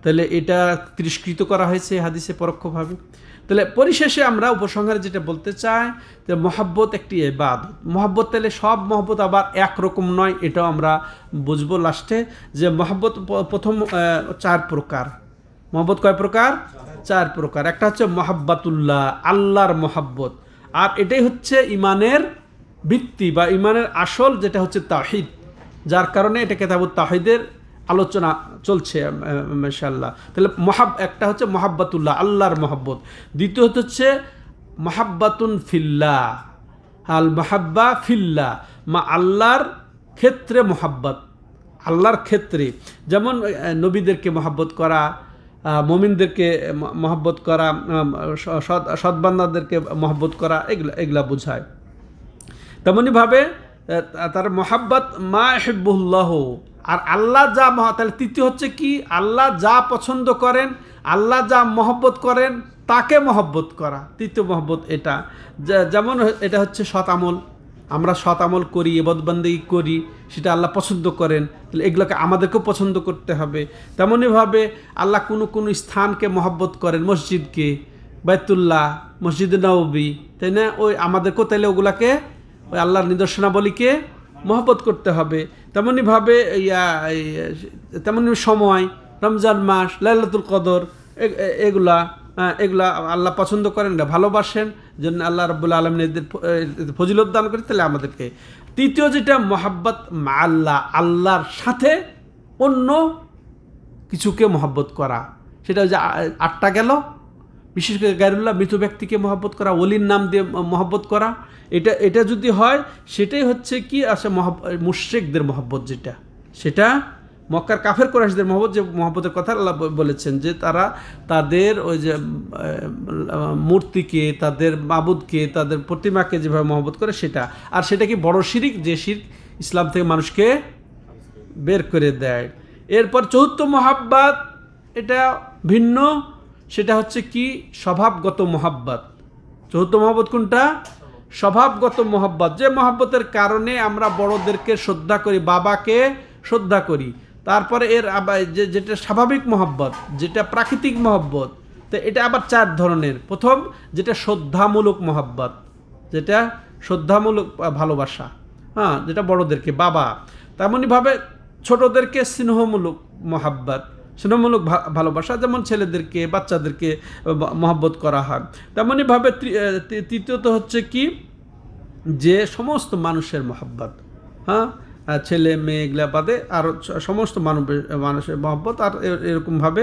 তাহলে এটা তিরস্কৃত করা হয়েছে হাদিসে পরোক্ষভাবে। তাহলে পরিশেষে আমরা উপসংহারে যেটা বলতে চাই যে মহব্বত একটি ইবাদত। মহব্বত তাহলে সব মহব্বত আবার একরকম নয়, এটাও আমরা বুঝবো লাস্টে, যে মহব্বত প্রথম 4 প্রকার। মহব্বত কয় প্রকার? 4 প্রকার। একটা হচ্ছে মহাব্বাতুল্লাহ, আল্লাহর মহাব্বত, আর এটাই হচ্ছে ইমানের ভিত্তি বা ইমানের আসল, যেটা হচ্ছে তাওহীদ, যার কারণে এটা কিতাবুত তাওহীদের আলোচনা চলছে মাশাআল্লাহ। তাহলে একটা হচ্ছে মহাব্বাতুল্লাহ, আল্লাহর মহব্বত। দ্বিতীয় হচ্ছে মহাব্বাতুন ফিল্লাহ, আল মাহাব্বা ফিল্লাহ, আল্লাহর ক্ষেত্রে মহাব্বত, আল্লাহর ক্ষেত্রে, যেমন নবীদেরকে মহাব্বত করা, মুমিনদেরকে মহব্বত করা, সৎবান্দাদেরকে মহব্বত করা, এগুলা বোঝায়। তেমনইভাবে তার মহাব্বত মা ইহিব্বুল্লাহ, আর আল্লাহ যা তাহলে তৃতীয় হচ্ছে কি, আল্লাহ যা পছন্দ করেন, আল্লাহ যা মহব্বত করেন তাকে মহব্বত করা, তৃতীয় মহব্বত এটা। যেমন এটা হচ্ছে সৎ আমল, আমরা সৎ আমল করি, ইবাদতবন্দেগী করি, সেটা আল্লাহ পছন্দ করেন, তাহলে এগুলোকে আমাদেরকেও পছন্দ করতে হবে। তেমনইভাবে আল্লাহ কোনো স্থানকে মহব্বত করেন, মসজিদকে, বাইতুল্লাহ, মসজিদে নববী, তাই না? ওই আমাদেরকেও তাহলে ওগুলাকে, ওই আল্লাহর নিদর্শনাবলীকে মহব্বত করতে হবে। তেমনইভাবে তেমনি সময়, রমজান মাস, লাইলাতুল কদর, এগুলা আল্লাহ পছন্দ করেন, ভালোবাসেন, জন্য আল্লাহ রাব্বুল আলামিন এদের ফজিলত দান করে, তাহলে আমাদেরকে। তৃতীয় যেটা মহাব্বত মা আল্লাহ, আল্লাহর সাথে অন্য কিছুকে মহব্বত করা, সেটা যে 8টা গেল। বিশেষ করে গায়রুল্লাহ, মৃত ব্যক্তিকে মহব্বত করা, ওলির নাম দিয়ে মহব্বত করা, এটা যদি হয়, সেটাই হচ্ছে কি আসে মুশরিকদের মহব্বত, যেটা সেটা মক্কার কাফের কুরাইশদের মহব্বত, যে মহব্বতের কথা আল্লাহ বলেছেন, যে তারা তাদের ওই যে মূর্তিকে, তাদের মাবুদকে, তাদের প্রতিমাকে যেভাবে মহব্বত করে, সেটা। আর সেটা কি বড় শিরিক, যে শিরক ইসলাম থেকে মানুষকে বের করে দেয়। এরপর চতুর্থ মহাব্বত, এটা ভিন্ন, সেটা হচ্ছে কি স্বভাবগত মহাব্বত। চতুর্থ মহাব্বত কোনটা? স্বভাবগত মহাব্বত, যে মহাব্বতের কারণে আমরা বড়দেরকে শ্রদ্ধা করি, বাবাকে শ্রদ্ধা করি। তারপরে যেটা স্বাভাবিক মহব্বত, যেটা প্রাকৃতিক মহব্বত, তো এটা আবার 4 ধরনের। প্রথম যেটা শ্রদ্ধামূলক মহব্বত, যেটা শ্রদ্ধামূলক ভালোবাসা, যেটা বড়দেরকে, বাবা। তেমনইভাবে ছোটদেরকে স্নেহমূলক মহাব্বত, স্নেহমূলক ভালোবাসা, যেমন ছেলেদেরকে, বাচ্চাদেরকে মহব্বত করা হয়। তেমনইভাবে তৃতীয়ত হচ্ছে কি, যে সমস্ত মানুষের মহব্বত, ছেলে মেয়ে এগুলা বাদে আরও সমস্ত মানুষের মহব্বত। আর এরকমভাবে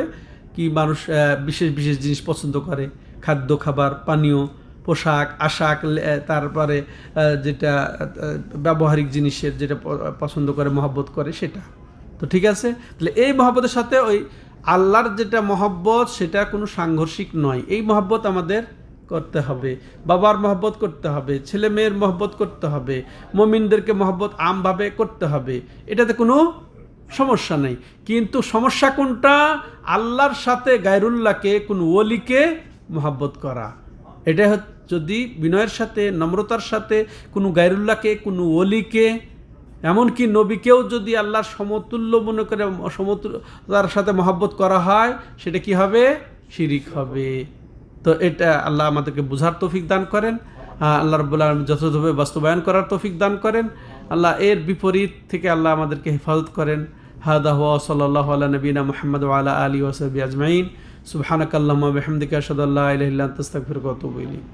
কি মানুষ বিশেষ বিশেষ জিনিস পছন্দ করে, খাদ্য, খাবার, পানীয়, পোশাক আশাক, তারপরে যেটা ব্যবহারিক জিনিসের যেটা পছন্দ করে, মহব্বত করে, সেটা তো ঠিক আছে। তাহলে এই মহব্বতের সাথে ওই আল্লাহর যেটা মহব্বত সেটা কোনো সাংঘর্ষিক নয়। এই মহব্বত আমাদের করতে হবে, বাবার মহব্বত করতে হবে, ছেলে মেয়ের মহব্বত করতে হবে, মুমিনদেরকে মহব্বত আমভাবে করতে হবে, এটাতে কোনো সমস্যা নেই। কিন্তু সমস্যা কোনটা? আল্লাহর সাথে গায়রুল্লাহকে, কোন ওলিকে মহব্বত করা। এটা যদি বিনয়ের সাথে, নম্রতার সাথে কোনো গায়রুল্লাহকে, কোনো ওলিকে, এমনকি নবীকেও যদি আল্লাহর সমতুল্য মনে করে সমতুল্যতার সাথে মহব্বত করা হয়, সেটা কি হবে? শিরিক হবে। তো এটা আল্লাহ আমাদেরকে বুঝার তৌফিক দান করেন, আল্লাহ রাব্বুল আলামিন যথাযথভাবে বাস্তবায়ন করার তৌফিক দান করেন। আল্লাহ এর বিপরীত থেকে আল্লাহ আমাদেরকে হেফাজত করেন। হাদা হুয়া সাল্লাল্লাহু আলা নবিনা মুহাম্মদ ওয়া আলা আলিহি ওয়া সাহবিহি আজমাইন। সুবহানাকাল্লাহুম্মা ওয়া বিহামদিকা আশহাদু আল্লা ইলাহা ইল্লা আনতা আস্তাগফিরুকা ওয়া আতুবু ইলাইক।